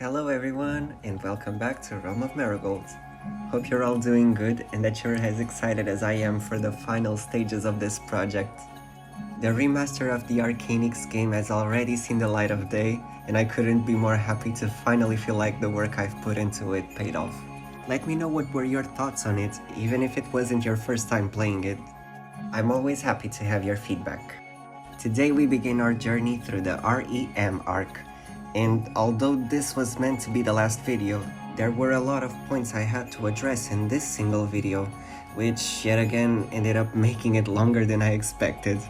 Hello everyone, and welcome back to Realm of Marigolds. Hope you're all doing good and that you're as excited as I am for the final stages of this project. The remaster of the Arcanix game has already seen the light of day, and I couldn't be more happy to finally feel like the work I've put into it paid off. Let me know what were your thoughts on it, even if it wasn't your first time playing it. I'm always happy to have your feedback. Today we begin our journey through the REM arc. And although this was meant to be the last video, there were a lot of points I had to address in this single video, which yet again ended up making it longer than I expected.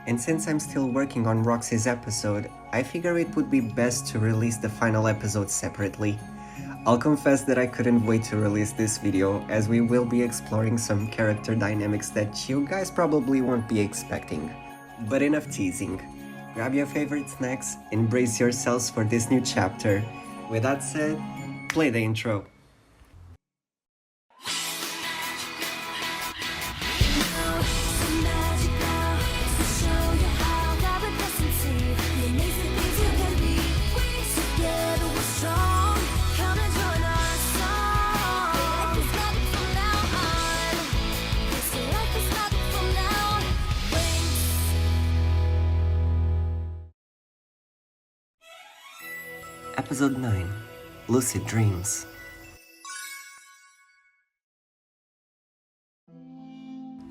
And since I'm still working on Roxy's episode, I figure it would be best to release the final episode separately. I'll confess that I couldn't wait to release this video, as we will be exploring some character dynamics that you guys probably won't be expecting. But enough teasing. Grab your favorite snacks and brace yourselves for this new chapter. With that said, play the intro. Episode 9, Lucid Dreams.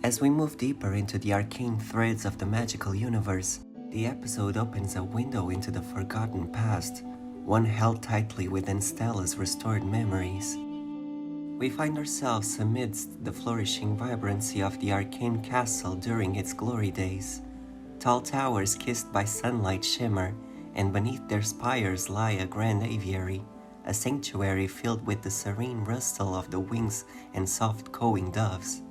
As we move deeper into the arcane threads of the magical universe, the episode opens a window into the forgotten past, one held tightly within Stella's restored memories. We find ourselves amidst the flourishing vibrancy of the arcane castle during its glory days. Tall towers kissed by sunlight shimmer, and beneath their spires lie a grand aviary, a sanctuary filled with the serene rustle of the wings and soft cooing doves.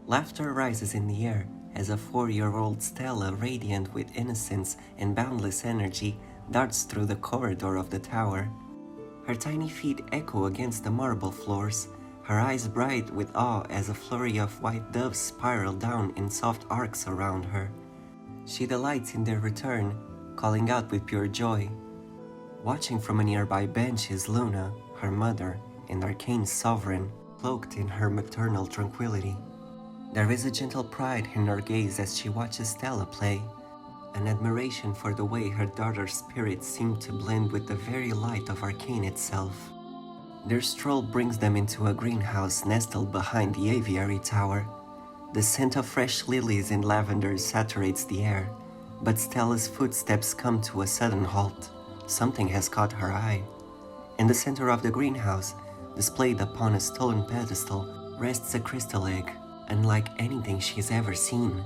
Laughter rises in the air as a 4-year-old Stella, radiant with innocence and boundless energy, darts through the corridor of the tower. Her tiny feet echo against the marble floors, her eyes bright with awe as a flurry of white doves spiral down in soft arcs around her. She delights in their return, calling out with pure joy. Watching from a nearby bench is Luna, her mother, and Arcane Sovereign, cloaked in her maternal tranquility. There is a gentle pride in her gaze as she watches Stella play, an admiration for the way her daughter's spirit seemed to blend with the very light of Arcane itself. Their stroll brings them into a greenhouse nestled behind the aviary tower. The scent of fresh lilies and lavenders saturates the air, but Stella's footsteps come to a sudden halt. Something has caught her eye. In the center of the greenhouse, displayed upon a stone pedestal, rests a crystal egg, unlike anything she's ever seen.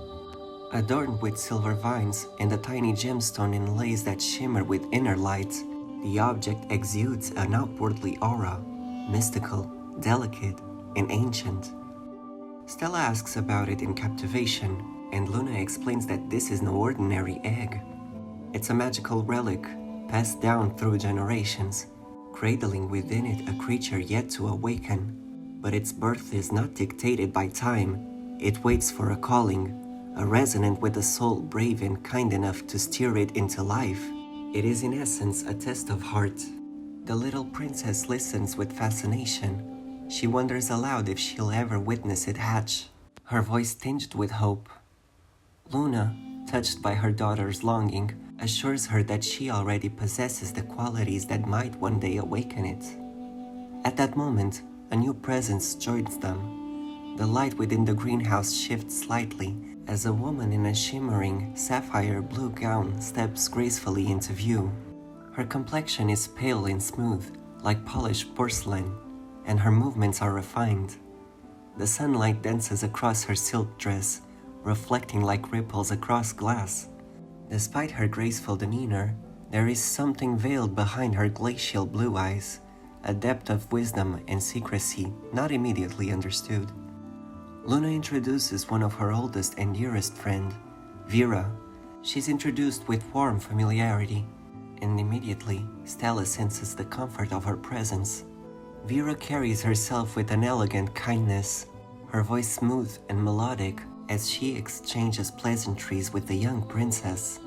Adorned with silver vines and a tiny gemstone inlays that shimmer with inner light, the object exudes an outwardly aura, mystical, delicate, and ancient. Stella asks about it in captivation, and Luna explains that this is no ordinary egg. It's a magical relic, passed down through generations, cradling within it a creature yet to awaken. But its birth is not dictated by time. It waits for a calling, a resonant with a soul brave and kind enough to steer it into life. It is in essence a test of heart. The little princess listens with fascination. She wonders aloud if she'll ever witness it hatch, her voice tinged with hope. Luna, touched by her daughter's longing, assures her that she already possesses the qualities that might one day awaken it. At that moment, a new presence joins them. The light within the greenhouse shifts slightly as a woman in a shimmering, sapphire blue gown steps gracefully into view. Her complexion is pale and smooth, like polished porcelain, and her movements are refined. The sunlight dances across her silk dress, reflecting like ripples across glass. Despite her graceful demeanor, there is something veiled behind her glacial blue eyes, a depth of wisdom and secrecy not immediately understood. Luna introduces one of her oldest and dearest friend, Vera. She's introduced with warm familiarity, and immediately Stella senses the comfort of her presence. Vera carries herself with an elegant kindness, her voice smooth and melodic, as she exchanges pleasantries with the young princess.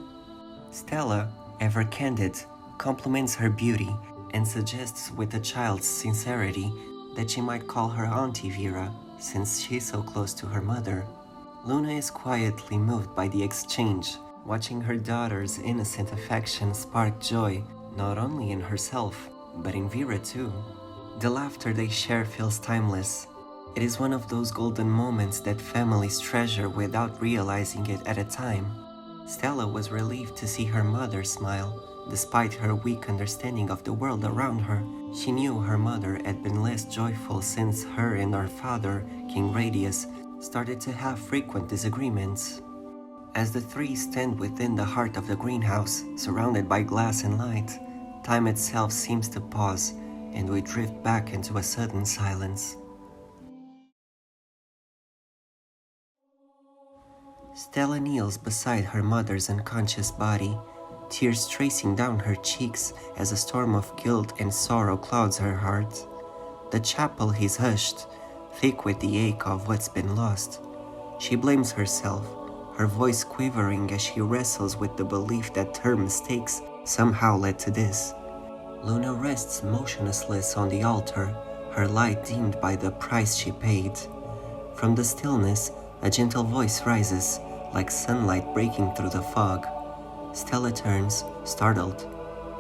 Stella, ever candid, compliments her beauty and suggests with a child's sincerity that she might call her Auntie Vera since she's so close to her mother. Luna is quietly moved by the exchange, watching her daughter's innocent affection spark joy not only in herself, but in Vera too. The laughter they share feels timeless. It is one of those golden moments that families treasure without realizing it at a time. Stella was relieved to see her mother smile. Despite her weak understanding of the world around her, she knew her mother had been less joyful since her and her father, King Radius, started to have frequent disagreements. As the three stand within the heart of the greenhouse, surrounded by glass and light, time itself seems to pause, and we drift back into a sudden silence. Stella kneels beside her mother's unconscious body, tears tracing down her cheeks as a storm of guilt and sorrow clouds her heart. The chapel is hushed, thick with the ache of what's been lost. She blames herself, her voice quivering as she wrestles with the belief that her mistakes somehow led to this. Luna rests motionless on the altar, her light dimmed by the price she paid. From the stillness, a gentle voice rises, like sunlight breaking through the fog. Stella turns, startled,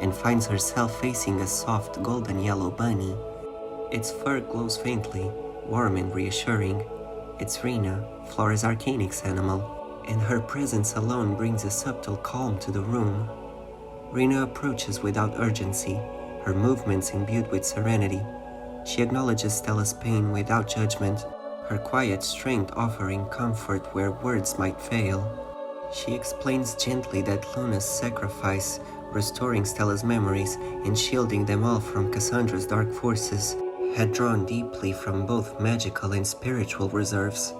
and finds herself facing a soft golden yellow bunny. Its fur glows faintly, warm and reassuring. It's Rena, Flora's Arcanix animal, and her presence alone brings a subtle calm to the room. Rena approaches without urgency, her movements imbued with serenity. She acknowledges Stella's pain without judgment, her quiet strength offering comfort where words might fail. She explains gently that Luna's sacrifice, restoring Stella's memories and shielding them all from Cassandra's dark forces, had drawn deeply from both magical and spiritual reserves.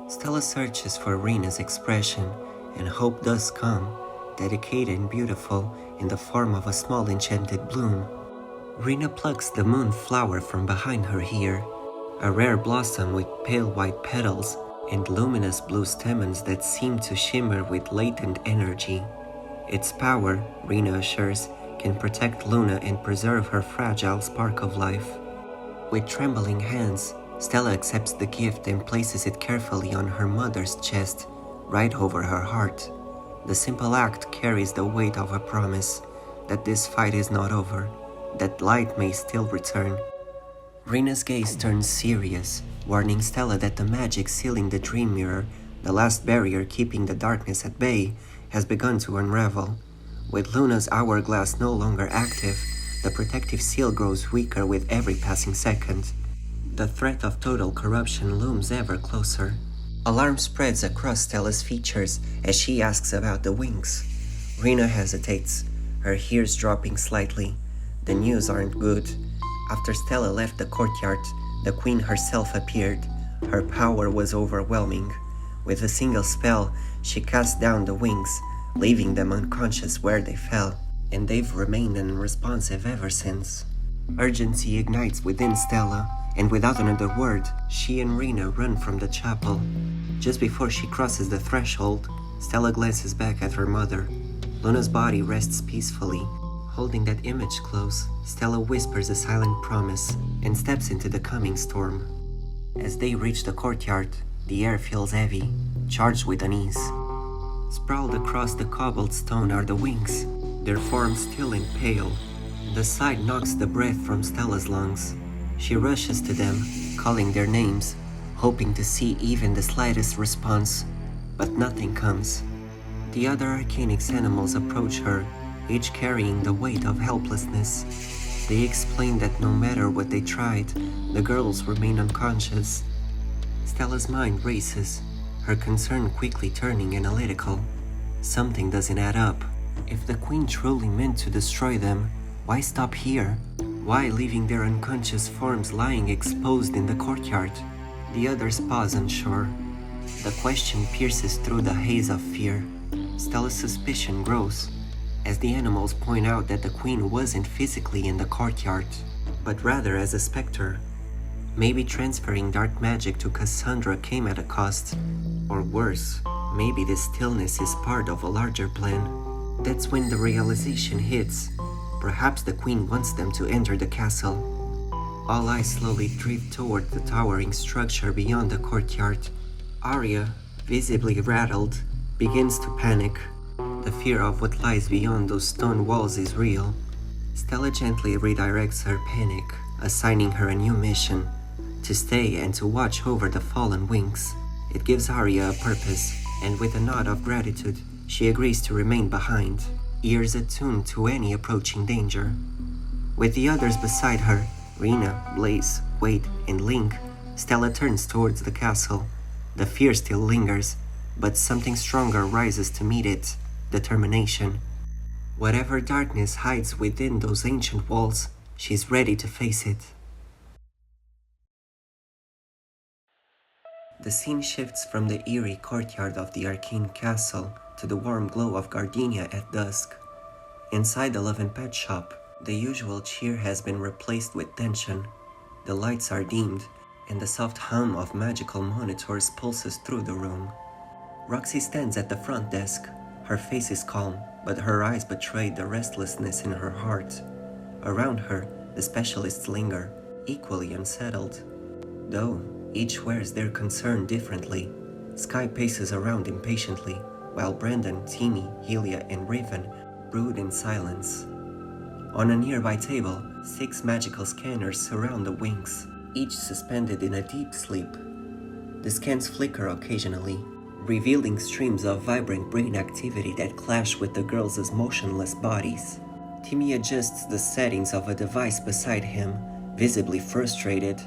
Stella searches for Rena's expression, and hope does come, delicate and beautiful in the form of a small enchanted bloom. Rena plucks the moon flower from behind her ear, a rare blossom with pale white petals and luminous blue stamens that seem to shimmer with latent energy. Its power, Rena assures, can protect Luna and preserve her fragile spark of life. With trembling hands, Stella accepts the gift and places it carefully on her mother's chest, right over her heart. The simple act carries the weight of a promise that this fight is not over, that light may still return. Rena's gaze turns serious, warning Stella that the magic sealing the dream mirror, the last barrier keeping the darkness at bay, has begun to unravel. With Luna's hourglass no longer active, the protective seal grows weaker with every passing second. The threat of total corruption looms ever closer. Alarm spreads across Stella's features as she asks about the Winx. Rena hesitates, her ears dropping slightly. The news aren't good. After Stella left the courtyard, the queen herself appeared. Her power was overwhelming. With a single spell, she cast down the Winx, leaving them unconscious where they fell, and they've remained unresponsive ever since. Urgency ignites within Stella, and without another word, she and Rena run from the chapel. Just before she crosses the threshold, Stella glances back at her mother. Luna's body rests peacefully. Holding that image close, Stella whispers a silent promise and steps into the coming storm. As they reach the courtyard, the air feels heavy, charged with unease. Sprawled across the cobbled stone are the Winx, their forms still and pale. The sight knocks the breath from Stella's lungs. She rushes to them, calling their names, hoping to see even the slightest response, but nothing comes. The other Arcanix animals approach her, each carrying the weight of helplessness. They explain that no matter what they tried, the girls remain unconscious. Stella's mind races, her concern quickly turning analytical. Something doesn't add up. If the queen truly meant to destroy them, why stop here? Why leaving their unconscious forms lying exposed in the courtyard? The others pause unsure. The question pierces through the haze of fear. Stella's suspicion grows, as the animals point out that the queen wasn't physically in the courtyard, but rather as a specter. Maybe transferring dark magic to Cassandra came at a cost. Or worse, maybe this stillness is part of a larger plan. That's when the realization hits. Perhaps the queen wants them to enter the castle. All eyes slowly drift toward the towering structure beyond the courtyard. Arya, visibly rattled, begins to panic. The fear of what lies beyond those stone walls is real. Stella gently redirects her panic, assigning her a new mission: to stay and to watch over the fallen Winx. It gives Arya a purpose, and with a nod of gratitude, she agrees to remain behind, ears attuned to any approaching danger. With the others beside her, Rena, Blaze, Wade, and Link, Stella turns towards the castle. The fear still lingers, but something stronger rises to meet it: determination. Whatever darkness hides within those ancient walls, she's ready to face it. The scene shifts from the eerie courtyard of the arcane castle to the warm glow of Gardenia at dusk. Inside the Love and Pet shop, the usual cheer has been replaced with tension. The lights are dimmed, and the soft hum of magical monitors pulses through the room. Roxy stands at the front desk. Her face is calm, but her eyes betray the restlessness in her heart. Around her, the specialists linger, equally unsettled. Though each wears their concern differently, Sky paces around impatiently, while Brandon, Timmy, Helia, and Raven brood in silence. On a nearby table, 6 magical scanners surround the Winx, each suspended in a deep sleep. The scans flicker occasionally, revealing streams of vibrant brain activity that clash with the girls' motionless bodies. Timmy adjusts the settings of a device beside him, visibly frustrated.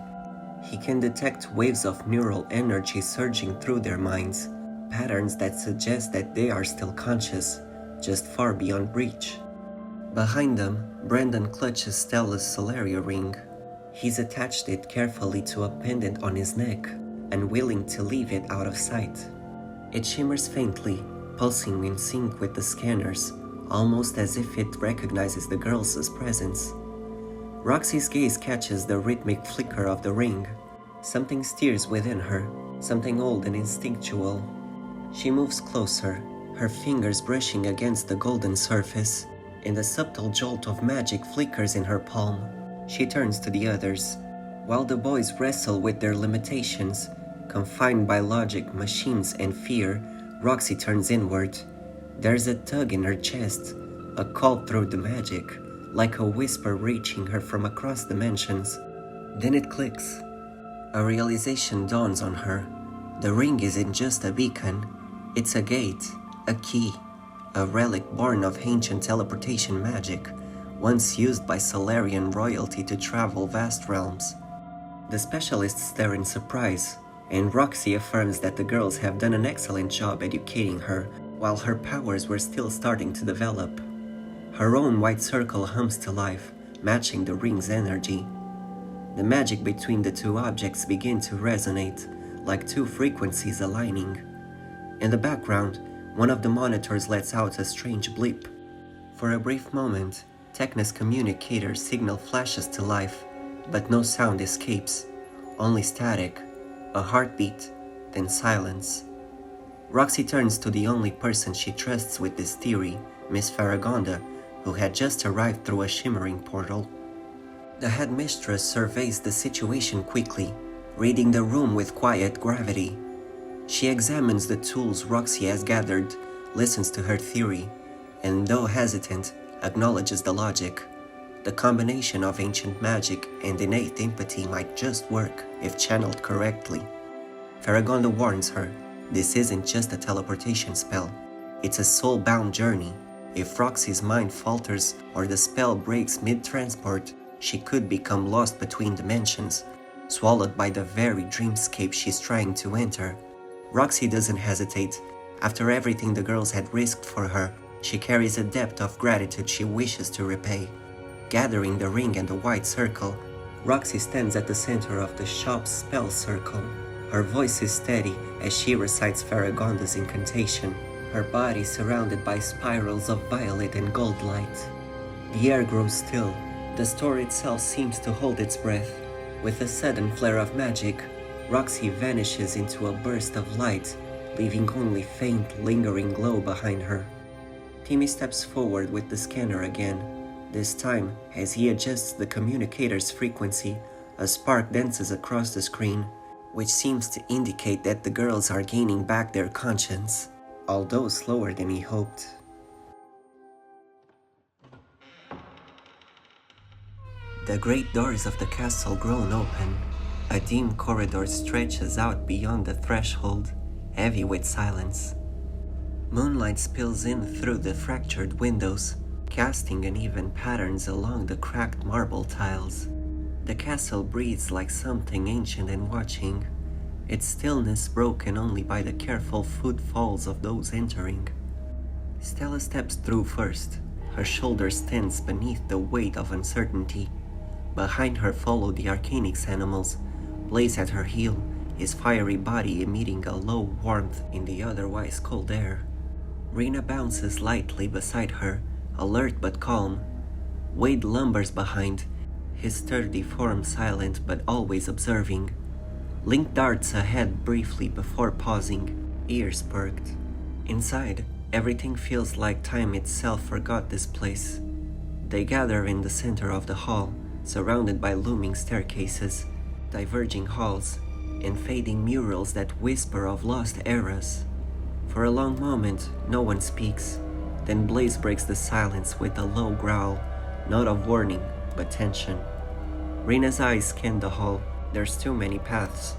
He can detect waves of neural energy surging through their minds, patterns that suggest that they are still conscious, just far beyond reach. Behind them, Brandon clutches Stella's Solaria ring. He's attached it carefully to a pendant on his neck, unwilling to leave it out of sight. It shimmers faintly, pulsing in sync with the scanners, almost as if it recognizes the girls' presence. Roxy's gaze catches the rhythmic flicker of the ring. Something stirs within her, something old and instinctual. She moves closer, her fingers brushing against the golden surface, and a subtle jolt of magic flickers in her palm. She turns to the others. While the boys wrestle with their limitations, confined by logic, machines, and fear, Roxy turns inward. There's a tug in her chest, a call through the magic, like a whisper reaching her from across dimensions. Then it clicks. A realization dawns on her. The ring isn't just a beacon, it's a gate, a key, a relic born of ancient teleportation magic, once used by Solarian royalty to travel vast realms. The specialists stare in surprise, and Roxy affirms that the girls have done an excellent job educating her, while her powers were still starting to develop. Her own white circle hums to life, matching the ring's energy. The magic between the two objects begins to resonate, like two frequencies aligning. In the background, one of the monitors lets out a strange bleep. For a brief moment, Techna's communicator signal flashes to life, but no sound escapes, only static, a heartbeat, then silence. Roxy turns to the only person she trusts with this theory, Miss Faragonda, who had just arrived through a shimmering portal. The headmistress surveys the situation quickly, reading the room with quiet gravity. She examines the tools Roxy has gathered, listens to her theory, and though hesitant, acknowledges the logic. The combination of ancient magic and innate empathy might just work if channeled correctly. Faragonda warns her, this isn't just a teleportation spell, it's a soul-bound journey. If Roxy's mind falters or the spell breaks mid-transport, she could become lost between dimensions, swallowed by the very dreamscape she's trying to enter. Roxy doesn't hesitate. After everything the girls had risked for her, she carries a depth of gratitude she wishes to repay. Gathering the ring and the white circle, Roxy stands at the center of the shop's spell circle. Her voice is steady as she recites Faragonda's incantation, her body surrounded by spirals of violet and gold light. The air grows still. The store itself seems to hold its breath. With a sudden flare of magic, Roxy vanishes into a burst of light, leaving only faint, lingering glow behind her. Timmy steps forward with the scanner again. This time, as he adjusts the communicator's frequency, a spark dances across the screen, which seems to indicate that the girls are gaining back their conscience, although slower than he hoped. The great doors of the castle groan open. A dim corridor stretches out beyond the threshold, heavy with silence. Moonlight spills in through the fractured windows, casting uneven patterns along the cracked marble tiles. The castle breathes like something ancient and watching, its stillness broken only by the careful footfalls of those entering. Stella steps through first, her shoulders tense beneath the weight of uncertainty. Behind her follow the Arcanix animals, Blaze at her heel, his fiery body emitting a low warmth in the otherwise cold air. Rena bounces lightly beside her, alert but calm. Wade lumbers behind, his sturdy form silent but always observing. Link darts ahead briefly before pausing, ears perked. Inside, everything feels like time itself forgot this place. They gather in the center of the hall, surrounded by looming staircases, diverging halls, and fading murals that whisper of lost eras. For a long moment, no one speaks. Then Blaze breaks the silence with a low growl, not of warning, but tension. Rena's eyes scan the hall. There's too many paths.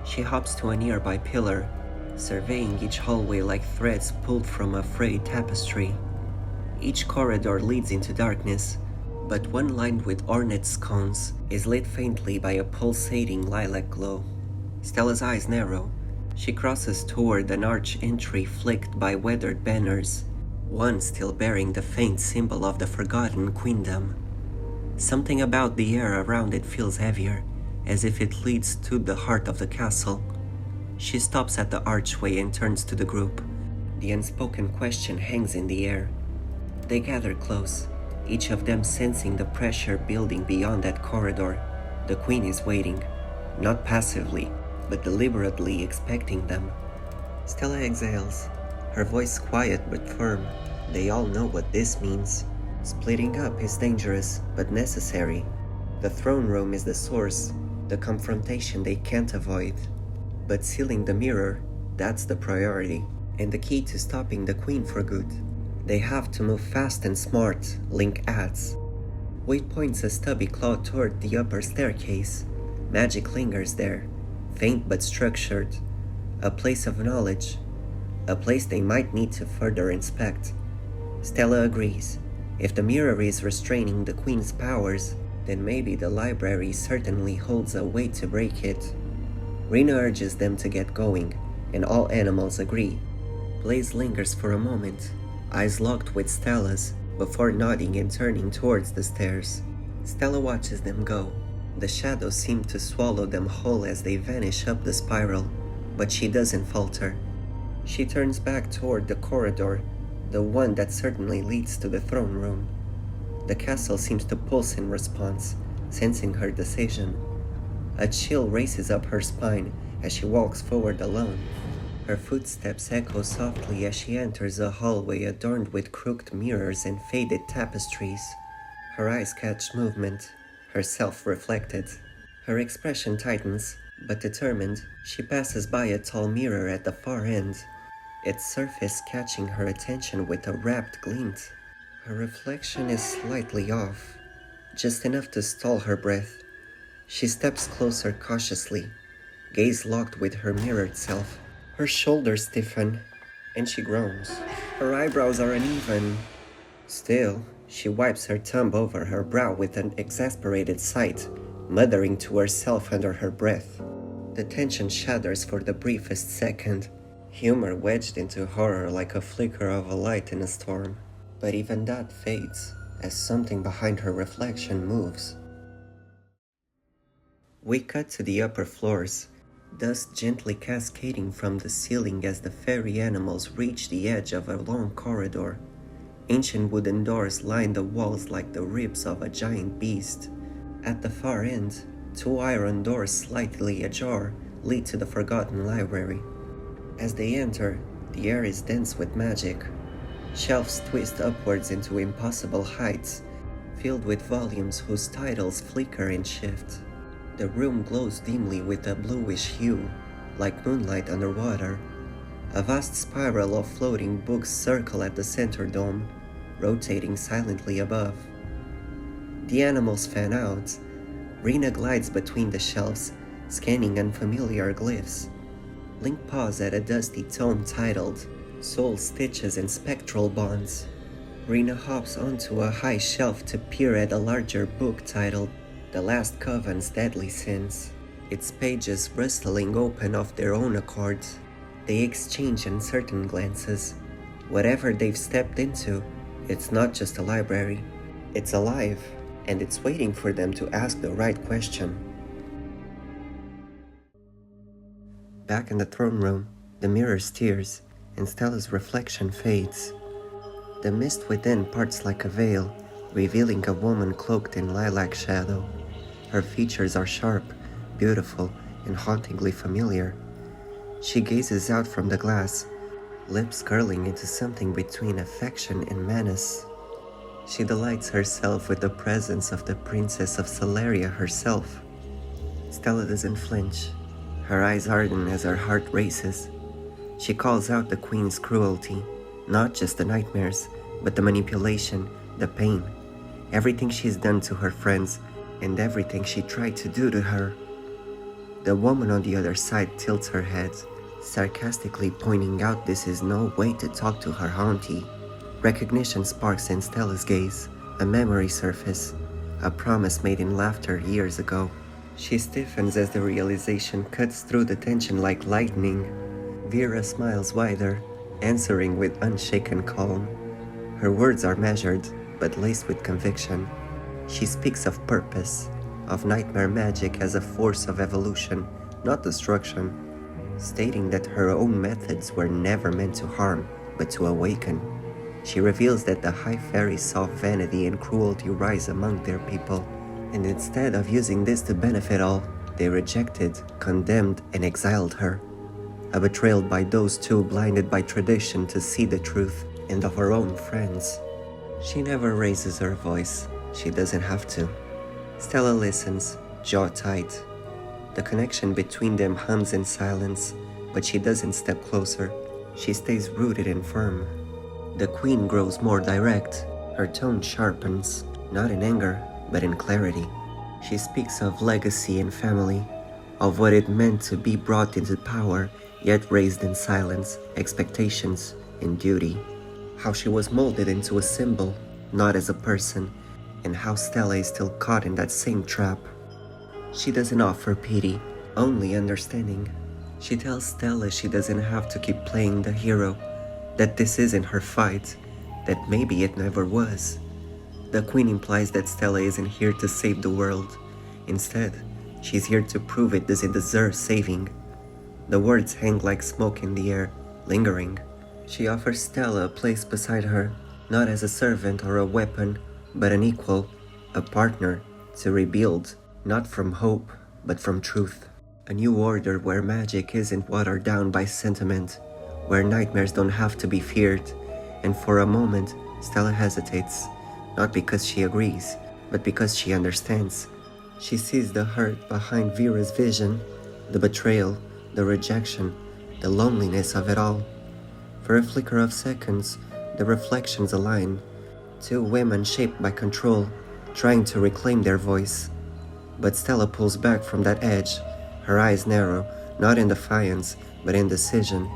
She hops to a nearby pillar, surveying each hallway like threads pulled from a frayed tapestry. Each corridor leads into darkness, but one lined with ornate sconces is lit faintly by a pulsating lilac glow. Stella's eyes narrow. She crosses toward an arch entry flicked by weathered banners, one still bearing the faint symbol of the Forgotten Queendom. Something about the air around it feels heavier, as if it leads to the heart of the castle. She stops at the archway and turns to the group. The unspoken question hangs in the air. They gather close, each of them sensing the pressure building beyond that corridor. The Queen is waiting, not passively, but deliberately expecting them. Stella exhales, her voice quiet but firm. They all know what this means. Splitting up is dangerous, but necessary. The throne room is the source, the confrontation they can't avoid. But sealing the mirror, that's the priority, and the key to stopping the Queen for good. They have to move fast and smart, Link adds. Wade points a stubby claw toward the upper staircase. Magic lingers there, faint but structured. A place of knowledge. A place they might need to further inspect. Stella agrees. If the mirror is restraining the Queen's powers, then maybe the library certainly holds a way to break it. Rena urges them to get going, and all animals agree. Blaze lingers for a moment, eyes locked with Stella's, before nodding and turning towards the stairs. Stella watches them go. The shadows seem to swallow them whole as they vanish up the spiral, but she doesn't falter. She turns back toward the corridor, the one that certainly leads to the throne room. The castle seems to pulse in response, sensing her decision. A chill races up her spine as she walks forward alone. Her footsteps echo softly as she enters a hallway adorned with crooked mirrors and faded tapestries. Her eyes catch movement, herself reflected. Her expression tightens, but determined, she passes by a tall mirror at the far end, its surface catching her attention with a rapt glint. Her reflection is slightly off, just enough to stall her breath. She steps closer cautiously, gaze locked with her mirrored self. Her shoulders stiffen, and she groans. Her eyebrows are uneven. Still, she wipes her thumb over her brow with an exasperated sight, muttering to herself under her breath. The tension shatters for the briefest second, humor wedged into horror like a flicker of a light in a storm. But even that fades, as something behind her reflection moves. We cut to the upper floors, dust gently cascading from the ceiling as the fairy animals reach the edge of a long corridor. Ancient wooden doors line the walls like the ribs of a giant beast. At the far end, two iron doors slightly ajar lead to the Forgotten Library. As they enter, the air is dense with magic. Shelves twist upwards into impossible heights, filled with volumes whose titles flicker and shift. The room glows dimly with a bluish hue, like moonlight underwater. A vast spiral of floating books circle at the center dome, rotating silently above. The animals fan out. Rena glides between the shelves, scanning unfamiliar glyphs. Link paws at a dusty tome titled Soul Stitches and Spectral Bonds. Rena hops onto a high shelf to peer at a larger book titled The Last Covenant's Deadly Sins. Its pages rustling open of their own accord. They exchange uncertain glances. Whatever they've stepped into, it's not just a library. It's alive, and it's waiting for them to ask the right question. Back in the throne room, the mirror steers, and Stella's reflection fades. The mist within parts like a veil, revealing a woman cloaked in lilac shadow. Her features are sharp, beautiful, and hauntingly familiar. She gazes out from the glass, lips curling into something between affection and menace. She delights herself with the presence of the Princess of Celeria herself. Stella doesn't flinch. Her eyes harden as her heart races. She calls out the Queen's cruelty, not just the nightmares, but the manipulation, the pain, everything she's done to her friends, and everything she tried to do to her. The woman on the other side tilts her head, sarcastically pointing out this is no way to talk to her auntie. Recognition sparks in Stella's gaze, a memory surface, a promise made in laughter years ago. She stiffens as the realization cuts through the tension like lightning. Vera smiles wider, answering with unshaken calm. Her words are measured, but laced with conviction. She speaks of purpose, of nightmare magic as a force of evolution, not destruction, stating that her own methods were never meant to harm, but to awaken. She reveals that the High Fairies saw vanity and cruelty rise among their people, and instead of using this to benefit all, they rejected, condemned, and exiled her. A betrayal by those two blinded by tradition to see the truth, and of her own friends. She never raises her voice. She doesn't have to. Stella listens, jaw tight. The connection between them hums in silence, but she doesn't step closer. She stays rooted and firm. The Queen grows more direct. Her tone sharpens, not in anger, but in clarity. She speaks of legacy and family, of what it meant to be brought into power, yet raised in silence, expectations, and duty. How she was molded into a symbol, not as a person, and how Stella is still caught in that same trap. She doesn't offer pity, only understanding. She tells Stella she doesn't have to keep playing the hero, that this isn't her fight, that maybe it never was. The Queen implies that Stella isn't here to save the world. Instead, she's here to prove it doesn't deserve saving. The words hang like smoke in the air, lingering. She offers Stella a place beside her, not as a servant or a weapon, but an equal, a partner, to rebuild, not from hope, but from truth. A new order where magic isn't watered down by sentiment, where nightmares don't have to be feared. And for a moment, Stella hesitates, not because she agrees, but because she understands. She sees the hurt behind Vera's vision, the betrayal, the rejection, the loneliness of it all. For a flicker of seconds, the reflections align. Two women shaped by control, trying to reclaim their voice. But Stella pulls back from that edge, her eyes narrow, not in defiance, but in decision.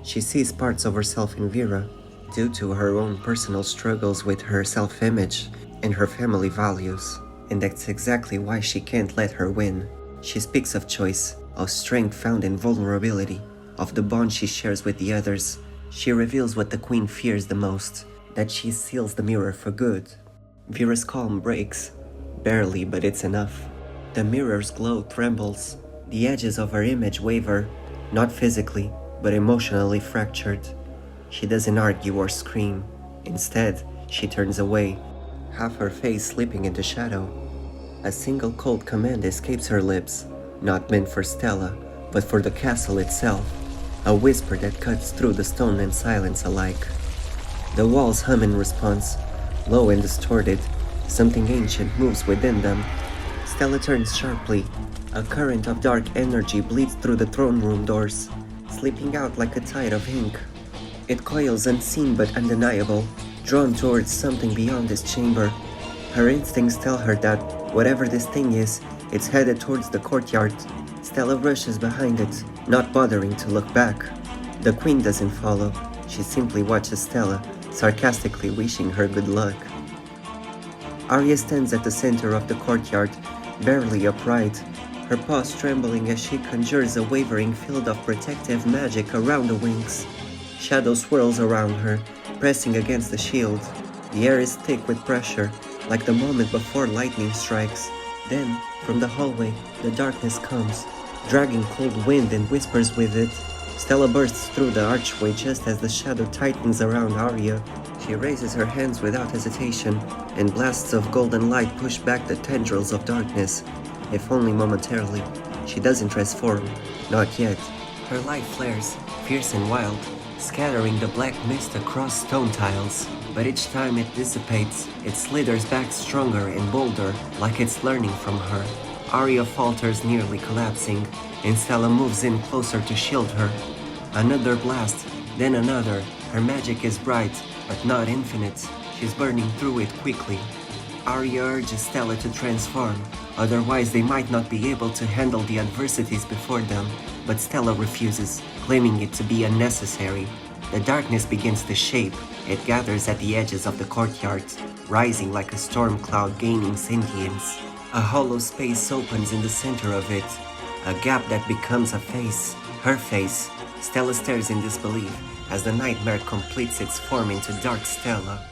She sees parts of herself in Vera, due to her own personal struggles with her self-image and her family values. And that's exactly why she can't let her win. She speaks of choice, of strength found in vulnerability, of the bond she shares with the others. She reveals what the Queen fears the most, that she seals the mirror for good. Vera's calm breaks, barely, but it's enough. The mirror's glow trembles. The edges of her image waver, not physically, but emotionally fractured. She doesn't argue or scream. Instead, she turns away, half her face slipping into shadow. A single cold command escapes her lips, not meant for Stella, but for the castle itself. A whisper that cuts through the stone and silence alike. The walls hum in response, low and distorted, Something ancient moves within them. Stella turns sharply. A current of dark energy bleeds through the throne room doors, slipping out like a tide of ink. It coils unseen but undeniable, drawn towards something beyond this chamber. Her instincts tell her that, whatever this thing is, it's headed towards the courtyard. Stella rushes behind it, not bothering to look back. The queen doesn't follow. She simply watches Stella, sarcastically wishing her good luck. Arya stands at the center of the courtyard, barely upright, her paws trembling as she conjures a wavering field of protective magic around the Winx. Shadow swirls around her, pressing against the shield. The air is thick with pressure, like the moment before lightning strikes. Then, from the hallway, the darkness comes, dragging cold wind and whispers with it. Stella bursts through the archway just as the shadow tightens around Arya. She raises her hands without hesitation, and blasts of golden light push back the tendrils of darkness. If only momentarily. She doesn't transform. Not yet. Her light flares, fierce and wild, scattering the black mist across stone tiles. But each time it dissipates, it slithers back stronger and bolder, like it's learning from her. Arya falters, nearly collapsing, and Stella moves in closer to shield her. Another blast, then another. Her magic is bright, but not infinite. She's burning through it quickly. Arya urges Stella to transform, otherwise they might not be able to handle the adversities before them. But Stella refuses, claiming it to be unnecessary. The darkness begins to shape. It gathers at the edges of the courtyard, rising like a storm cloud gaining sentience. A hollow space opens in the center of it, a gap that becomes a face. Her face. Stella stares in disbelief as the nightmare completes its form into Dark Stella.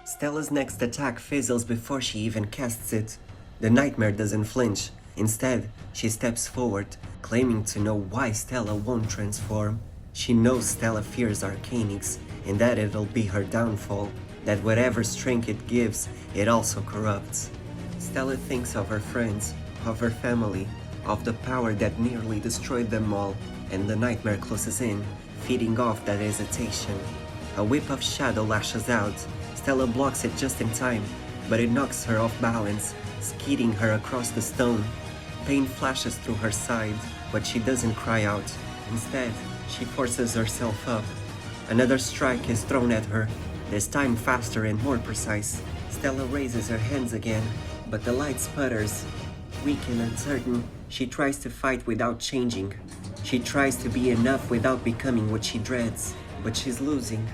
Stella's next attack fizzles before she even casts it. The nightmare doesn't flinch. Instead, she steps forward, claiming to know why Stella won't transform. She knows Stella fears Arcanix, and that it'll be her downfall, that whatever strength it gives, it also corrupts. Stella thinks of her friends, of her family, of the power that nearly destroyed them all, and the nightmare closes in, feeding off that hesitation. A whip of shadow lashes out. Stella blocks it just in time, but it knocks her off balance, skidding her across the stone. Pain flashes through her side, but she doesn't cry out. Instead, she forces herself up. Another strike is thrown at her, this time faster and more precise. Stella raises her hands again, but the light sputters. Weak and uncertain, she tries to fight without changing. She tries to be enough without becoming what she dreads, but she's losing.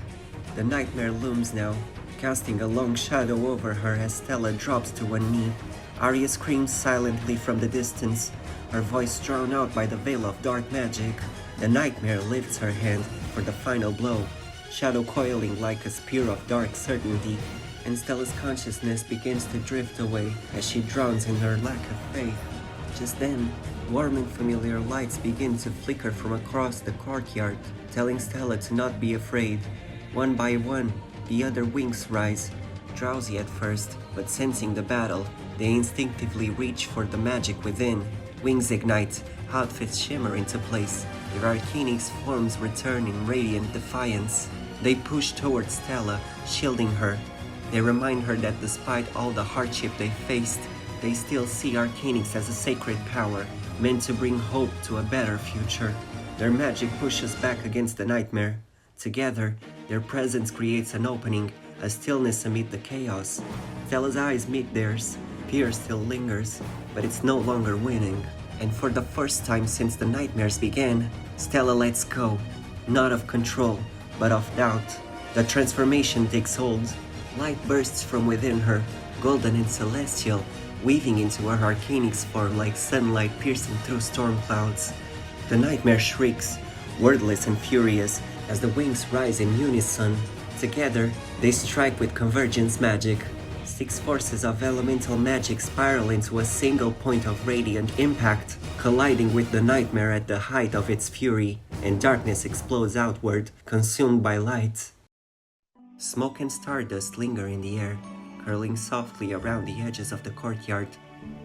The nightmare looms now, casting a long shadow over her as Stella drops to one knee. Arya screams silently from the distance, her voice drowned out by the veil of dark magic. The nightmare lifts her hand for the final blow, shadow coiling like a spear of dark certainty, and Stella's consciousness begins to drift away as she drowns in her lack of faith. Just then, warm and familiar lights begin to flicker from across the courtyard, telling Stella to not be afraid. One by one, the other Winx rise, drowsy at first, but sensing the battle, they instinctively reach for the magic within. Wings ignite, outfits shimmer into place, their Arcanix forms return in radiant defiance. They push towards Stella, shielding her. They remind her that despite all the hardship they faced, they still see Arcanix as a sacred power, meant to bring hope to a better future. Their magic pushes back against the nightmare. Together, their presence creates an opening, a stillness amid the chaos. Stella's eyes meet theirs. Fear still lingers, but it's no longer winning. And for the first time since the nightmares began, Stella lets go, not of control, but of doubt. The transformation takes hold. Light bursts from within her, golden and celestial, weaving into her Arcanix form like sunlight piercing through storm clouds. The nightmare shrieks, wordless and furious, as the Winx rise in unison. Together, they strike with convergence magic. 6 forces of elemental magic spiral into a single point of radiant impact, colliding with the nightmare at the height of its fury, and darkness explodes outward, consumed by light. Smoke and stardust linger in the air, curling softly around the edges of the courtyard.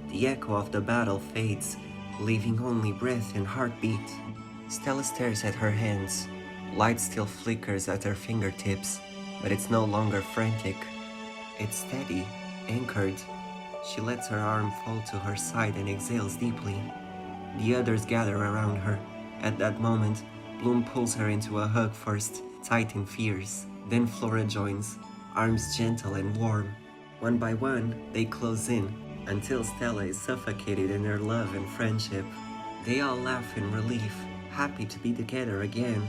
The echo of the battle fades, leaving only breath and heartbeat. Stella stares at her hands. Light still flickers at her fingertips, but it's no longer frantic. It's steady, Anchored, she lets her arm fall to her side and exhales deeply. The others gather around her. At that moment, Bloom pulls her into a hug first, tight and fierce. Then Flora joins, arms gentle and warm. One by one, they close in, until Stella is suffocated in their love and friendship. They all laugh in relief, happy to be together again.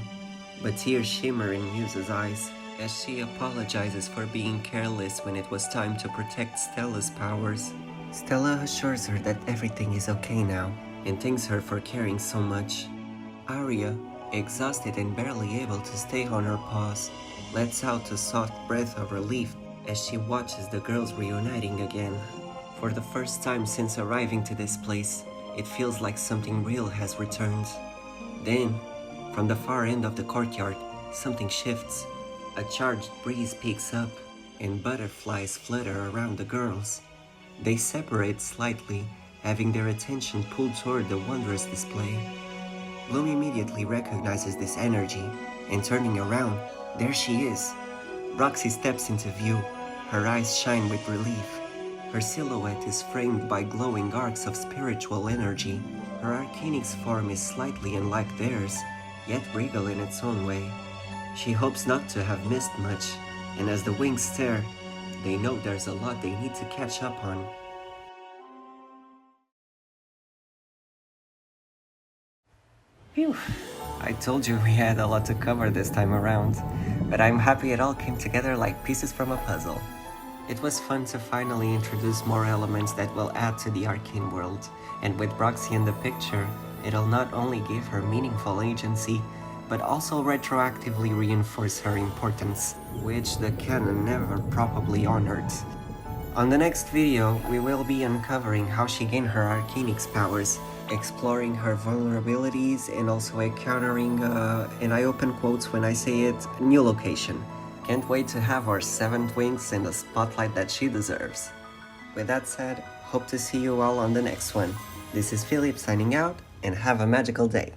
But tears shimmer in Muse's eyes, as she apologizes for being careless when it was time to protect Stella's powers. Stella assures her that everything is okay now, and thanks her for caring so much. Aria, exhausted and barely able to stay on her paws, lets out a soft breath of relief as she watches the girls reuniting again. For the first time since arriving to this place, it feels like something real has returned. Then, from the far end of the courtyard, something shifts. A charged breeze picks up, and butterflies flutter around the girls. They separate slightly, having their attention pulled toward the wondrous display. Bloom immediately recognizes this energy, and turning around, there she is. Roxy steps into view, her eyes shine with relief. Her silhouette is framed by glowing arcs of spiritual energy. Her Arcanix form is slightly unlike theirs, yet regal in its own way. She hopes not to have missed much, and as the Winx stare, they know there's a lot they need to catch up on. Phew. I told you we had a lot to cover this time around, but I'm happy it all came together like pieces from a puzzle. It was fun to finally introduce more elements that will add to the arcane world, and with Roxy in the picture, it'll not only give her meaningful agency, but also retroactively reinforce her importance, which the canon never properly honored. On the next video, we will be uncovering how she gained her Arcanix powers, exploring her vulnerabilities, and also encountering, and I open quotes when I say it, new location. Can't wait to have our 7th Winx in the spotlight that she deserves. With that said, hope to see you all on the next one. This is Philip signing out, and have a magical day.